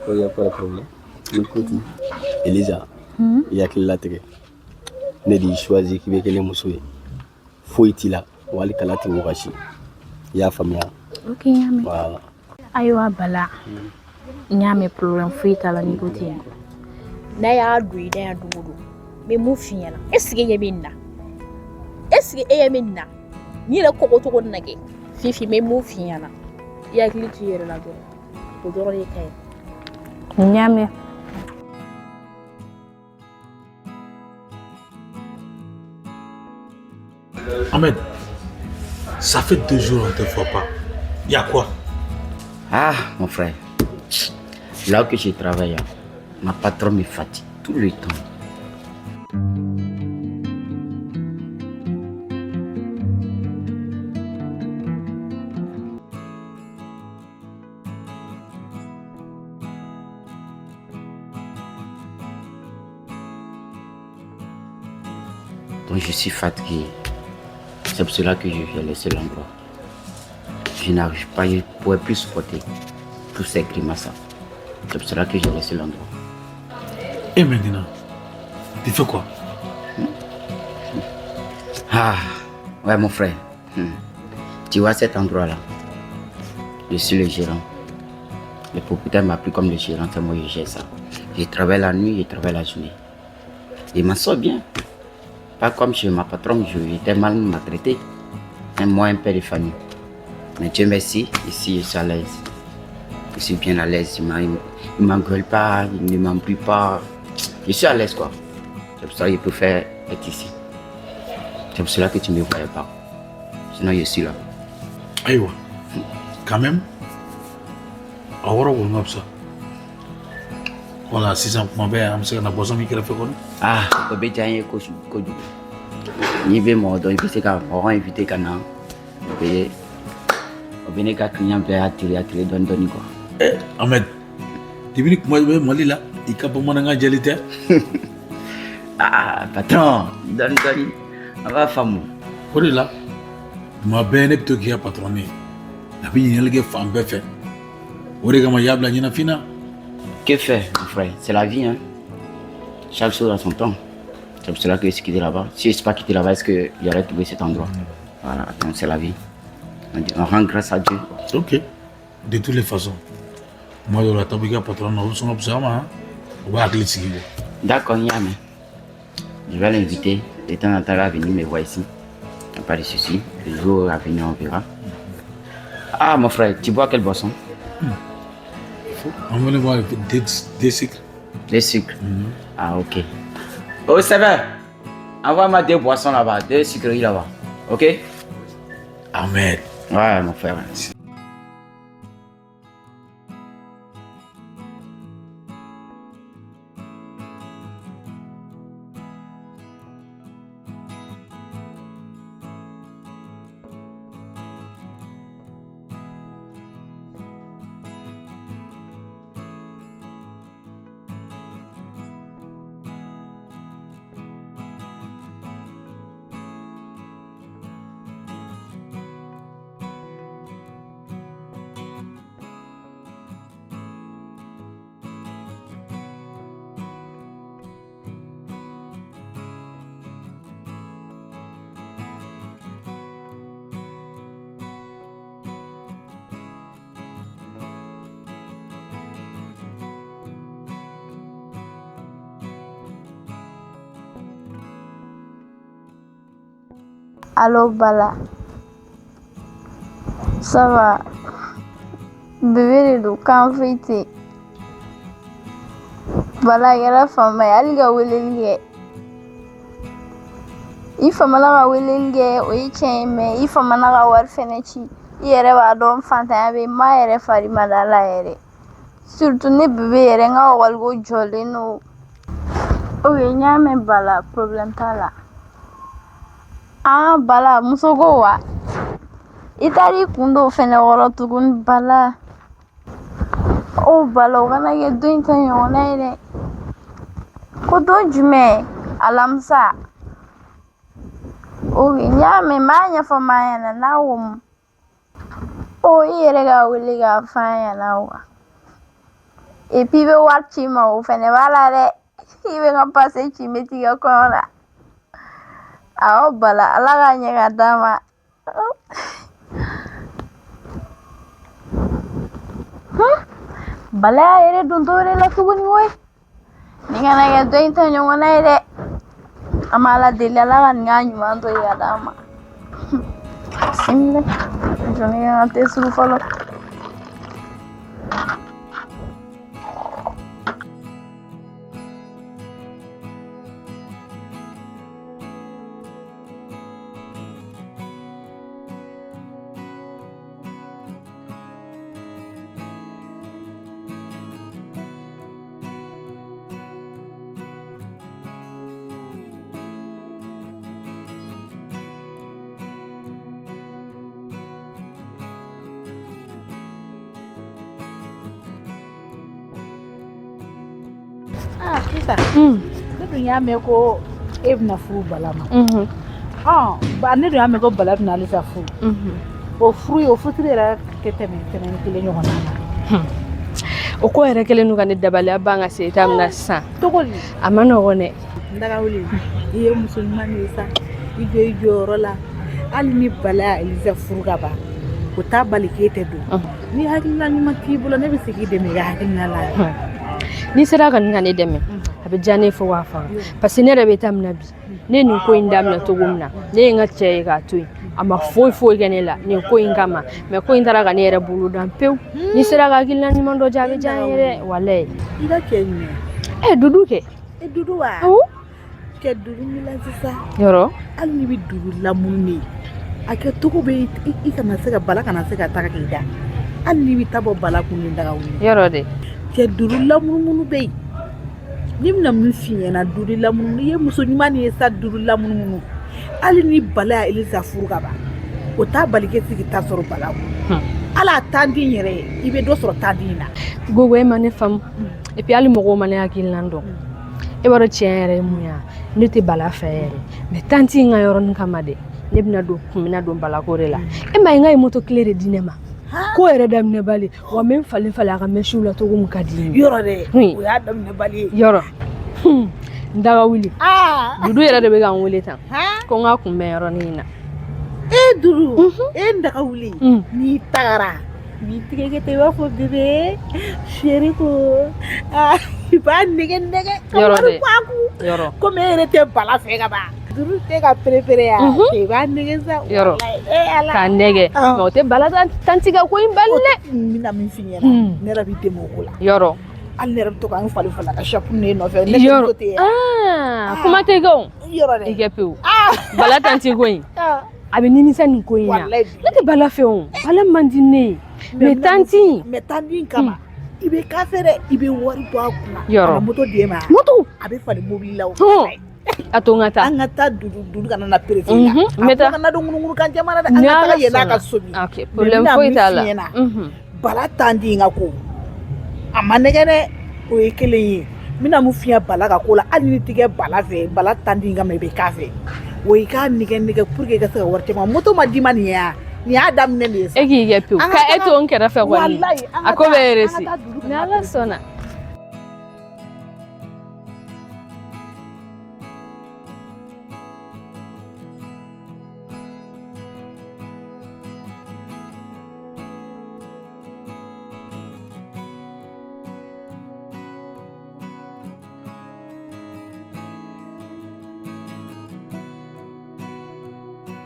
d'accord, il n'y a pas de problème. Écoute, Elisa, il y a que la télé. Ne dit choisir qui veut que les moussoui. Faut y là, ou aller calati ou rachi. Il y a famille. Ok, Yami. Voilà. Ayo bala. Nyame problem free tala ni gote. Na ya adui na ya dugudu. Me mu fiana. Esige yeminna. Esige yeminna. Ni la ko to gon nage. Fifi me mu fiana. Ya gliti yere la do. To doro ye kay. Nyame. Ahmed, ça fait 2 jours on ne te voit pas. Il y a quoi? Ah, mon frère, là que je travaille, ma patronne me fatigue tout le temps. Donc je suis fatigué. C'est pour cela que je vais laisser l'endroit. Je n'arrive pas, je ne pourrais plus supporter tous ces grimaces. C'est pour cela que j'ai laissé l'endroit. Et maintenant, tu fais quoi? Ah, ouais mon frère. Tu vois cet endroit-là? Je suis le gérant. Le propriétaire m'a pris comme le gérant, c'est moi qui gère ça. Je travaille la nuit, je travaille la journée. Je m'en sors bien. Pas comme chez ma patronne, j'étais mal maltraité. Moi, un père de famille. Mais Dieu merci, ici je suis à l'aise. Je suis bien à l'aise. Il ne m'engueule pas, il ne m'embrouille pas. Je suis à l'aise quoi. C'est pour ça que je préfère être ici. C'est pour cela que tu ne me voyais pas. Sinon je suis là. Aïe, quand même. Ça. Voilà, si ça m'a bien, je suis boisson qui fait quoi? Ah, je vais dire que je suis ni be mo do ibi se ka o ran invité kana be o bene ka client be attirer don quoi. Eh Ahmed, tu veux que moi be mali là, il ka pas nga jalite. Ah patron, don on va famu. Pour là, ma bene to ki patronné. La bi ni lege fam be fait. Ore ga ma yabla ni na fina. Que faire mon frère, c'est la vie hein. Chaque chose a son temps. C'est pour cela que je suis quitté là-bas. Si je ne suis pas quitté là-bas, est-ce que j'aurais trouvé cet endroit? Voilà, donc c'est la vie. On rend grâce à Dieu. Ok. De toutes les façons. Moi, je vais t'appeler patron, on va aller ici. D'accord, Yamé. Je vais l'inviter. De temps en temps, il va venir me voir ici. Il n'y a pas de souci. Le jour à venir, on verra. Ah, mon frère, tu bois quelle boisson? On va aller voir des sucres. Des sucres? Ah, ok. Oh, c'est vrai. Envoie-moi 2 boissons là-bas, 2 sucreries là-bas. Ok? Ahmed. Ouais, mon frère. Allô Bala, ça va? Bébé de kan fite. Bala yɛrɛ fama ye hali ka weleli kɛ. I famana ka weleli kɛ o ye tiɲɛ ye mais I famana ka wari fɛnɛ ci. I yɛrɛ b'a dɔn fantanya bɛ ma yɛrɛ fari ma da la yɛrɛ. Surtout ne bébé yɛrɛ n ka école jɔlen don. Ok, n y'a mɛn Bala, problème t'a la. Ah Bala, muso ko wa? I taar'i kun don o fɛnɛ kɔrɔ tuguni Bala. Oh Bala, o kana kɛ don in ta ɲɔgɔnna ye dɛ. Ko don jumɛn? Alamisa. Ok, n y'a mɛn, n b'a ɲɛfɔ maa ɲɛna n'a ko mun. Oh, I yɛrɛ ka wele k'a f'a ɲɛna wa? et puis be wari ci ma o fɛnɛ b'a la dɛ i bɛ ka pase ci n bɛ t'i ka kɔɲɔ la awɔ Bala Ala k'a ɲɛ ka d'a ma Bala y'a yɛrɛ don dɔ wɛrɛ la tuguni koyi ni kana kɛ dɔ in ta ɲɔgɔn na ye dɛ an b'a Ala deli Ala ka nin k'a ɲuman dɔ ye ka d'a ma bisimila jɔnni kan ka te suru fɔlɔ Sisan ne dun y'a mɛn ko e bɛna furu Bala ma ne dun y'a mɛn ko Bala bɛna Alisa furu o furu ye o furusiri yɛrɛ tɛ tɛmɛ ni kelen ɲɔgɔn na o ko yɛrɛ kelen n'u ka ne dabaliya ban ka se ta mina sisan cogo di a ma nɔgɔn dɛ Ndagawuli i ye muso ɲuman de ye sa i jɔ i jɔyɔrɔ la hali ni Bala ya Elisa furu ka ban o t'a bali k'e tɛ don ni hakilina ɲuman t'i bolo ne bɛ se k'i dɛmɛ i ka hakilina la ni sera ka nin ka ne dɛmɛ a bɛ diya ne fo k'a faga parce que ne yɛrɛ bɛ taa min na bi ne ye nin ko in daminɛ cogo min na ne ye n ka cɛ ye k'a to yen a ma foyi kɛ ne la nin ko in kama mais ko in taara ka ne yɛrɛ bolo dan pewu ni sera ka hakilina ɲuman dɔ diya a bɛ diya n ye dɛ walayi i ka cɛ ɲuman Dudu kɛ Dudu wa cɛ Dudu min la sisan yɔrɔ hali n'i bɛ Dudu lamununi a kɛ cogo bɛ i kana se ka Bala kana se ka taga k'i da hali n'i bɛ taa bɔ Bala kun ni Ndagawuli yɔrɔ dɛ cɛ Dudu lamunumunu bɛ yen ni bɛna min f'i ɲɛna Dudu lamunumunu i ye muso ɲuman de ye sa Dudu lamunumunu hali ni Bala ya Elisa furu ka ban o t'a bali k'e sigi ta sɔrɔ Bala kun ala tan din yɛrɛ i bɛ dɔ sɔrɔ tan din na gogo e ma ne faamu et puis hali mɔgɔw ma ne hakilina dɔn e b'a dɔn tiɲɛ yɛrɛ ye mun ye ne tɛ Bala fɛ yɛrɛ mais tanti in ka yɔrɔnin kama dɛ ne bɛna don Balako de la e ma ye n ka ye moto kile de di ne ma ko yɛrɛ daminɛ bali wa n bɛ n falen a ka mɛsiw la cogo min ka di n ye yɔrɔ dɛ o y'a daminɛ bali ye yɔrɔ Ndagawuli Dudu yɛrɛ de bɛ ka n wele tan ko n ka kunbɛn yɔrɔnin in na Dudu Ndagawuli n'i tagara n'i tigɛ kɛ ten i b'a fɔ bébé chéri ko i b'a nɛgɛ yɔrɔ dɛ yɔrɔ komi e yɛrɛ tɛ Bala fɛ ka ban Dudu tɛ ka préféré ya i b'a nɛgɛ sa yɔrɔ k'a nɛgɛ mais o tɛ Bala tanti ka ko in bali dɛ n bɛna min f'i ɲɛna ne yɛrɛ b'i dɛmɛ o ko la yɔrɔ hali ne yɛrɛ bɛ to ka n falen ka chapeau ne nɔfɛ ne yɔrɔ tɛ kuma tɛ kɛ o yɔrɔ dɛ i kɛ pewu Bala tanti ko in a bɛ nimisa nin ko in na ne tɛ Bala fɛ o Bala man di ne ye mais tanti kama i bɛ k'a fɛ dɛ i bɛ wari bɔ a kunna yɔrɔ a moto d'e ma moto a bɛ falen mobili la o a to n ka taa an ka taa Dudu kana na perese la n bɛ taa kana don ŋunuŋunu kan jamana dɛ an ka taga yɛlɛ a ka so min ok problème foyi t'a la Bala tanti in ka ko a ma nɛgɛ dɛ o ye kelen ye n bɛna mun f'i ye Bala ka ko la hali ni tɛ kɛ Bala fɛ Bala tanti in kama i bɛ k'a fɛ o i k'a nɛgɛ pour que i ka se ka wari caman moto ma d'i ma nin ye wa nin y'a daminɛ de ye sa e k'i kɛ pewu ka e to n kɛrɛfɛ kɔni a ko bɛ réussi ni Ala sɔnna